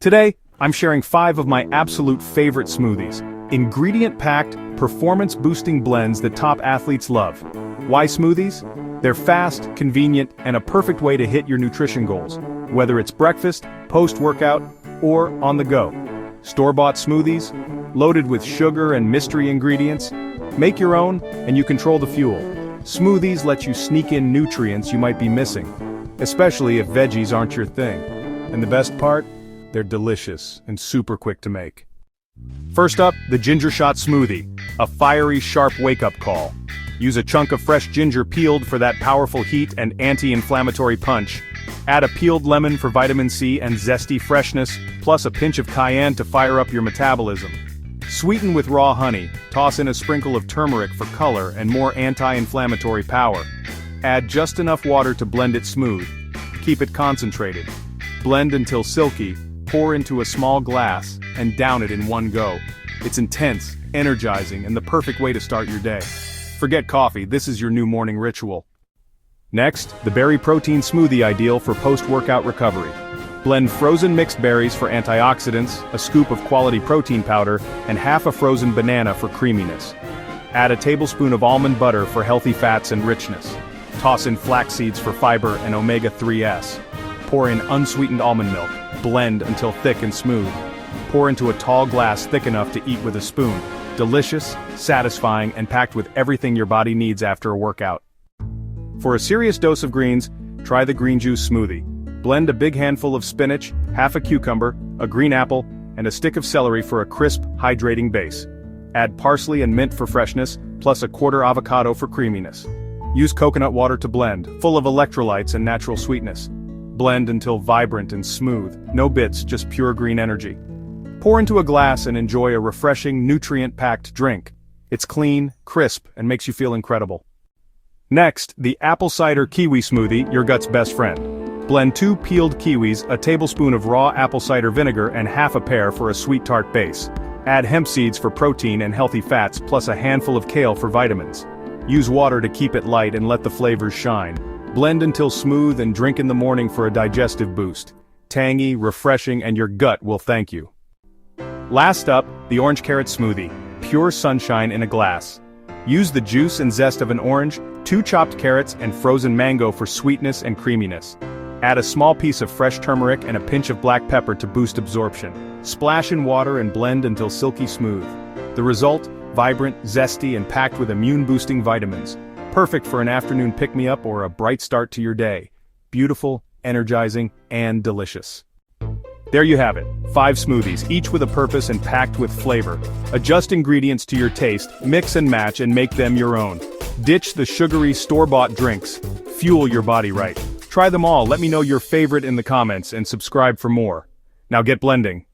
Today, I'm sharing 5 of my absolute favorite smoothies. Ingredient-packed, performance-boosting blends that top athletes love. Why smoothies? They're fast, convenient, and a perfect way to hit your nutrition goals, whether it's breakfast, post-workout, or on the go. Store-bought smoothies, loaded with sugar and mystery ingredients. Make your own, and you control the fuel. Smoothies let you sneak in nutrients you might be missing, especially if veggies aren't your thing. And the best part? They're delicious and super quick to make. First up, the Ginger Shot Smoothie, a fiery, sharp wake-up call. Use a chunk of fresh ginger peeled for that powerful heat and anti-inflammatory punch. Add a peeled lemon for vitamin C and zesty freshness, plus a pinch of cayenne to fire up your metabolism. Sweeten with raw honey, toss in a sprinkle of turmeric for color and more anti-inflammatory power. Add just enough water to blend it smooth. Keep it concentrated. Blend until silky, pour into a small glass, and down it in one go. It's intense, energizing, and the perfect way to start your day. Forget coffee, this is your new morning ritual. Next, the berry protein smoothie ideal for post-workout recovery. Blend frozen mixed berries for antioxidants, a scoop of quality protein powder, and half a frozen banana for creaminess. Add a tablespoon of almond butter for healthy fats and richness. Toss in flax seeds for fiber and omega-3s. Pour in unsweetened almond milk. Blend until thick and smooth. Pour into a tall glass thick enough to eat with a spoon. Delicious, satisfying, and packed with everything your body needs after a workout. For a serious dose of greens, try the green juice smoothie. Blend a big handful of spinach, half a cucumber, a green apple, and a stick of celery for a crisp, hydrating base. Add parsley and mint for freshness, plus a quarter avocado for creaminess. Use coconut water to blend, full of electrolytes and natural sweetness. Blend until vibrant and smooth, no bits, just pure green energy. Pour into a glass and enjoy a refreshing, nutrient-packed drink. It's clean, crisp, and makes you feel incredible. Next, the apple cider kiwi smoothie, your gut's best friend. Blend 2 peeled kiwis, a tablespoon of raw apple cider vinegar, and half a pear for a sweet tart base. Add hemp seeds for protein and healthy fats, plus a handful of kale for vitamins. Use water to keep it light and let the flavors shine. Blend until smooth and drink in the morning for a digestive boost. Tangy, refreshing, and your gut will thank you. Last up, the orange carrot smoothie, pure sunshine in a glass. Use the juice and zest of an orange, 2 chopped carrots, and frozen mango for sweetness and creaminess. Add a small piece of fresh turmeric and a pinch of black pepper to boost absorption. Splash in water and blend until silky smooth. The result? Vibrant, zesty, and packed with immune-boosting vitamins. Perfect for an afternoon pick-me-up or a bright start to your day. Beautiful, energizing, and delicious. There you have it, 5 smoothies, each with a purpose and packed with flavor. Adjust ingredients to your taste, mix and match, and make them your own. Ditch the sugary, store-bought drinks. Fuel your body right. Try them all, let me know your favorite in the comments, and subscribe for more. Now get blending.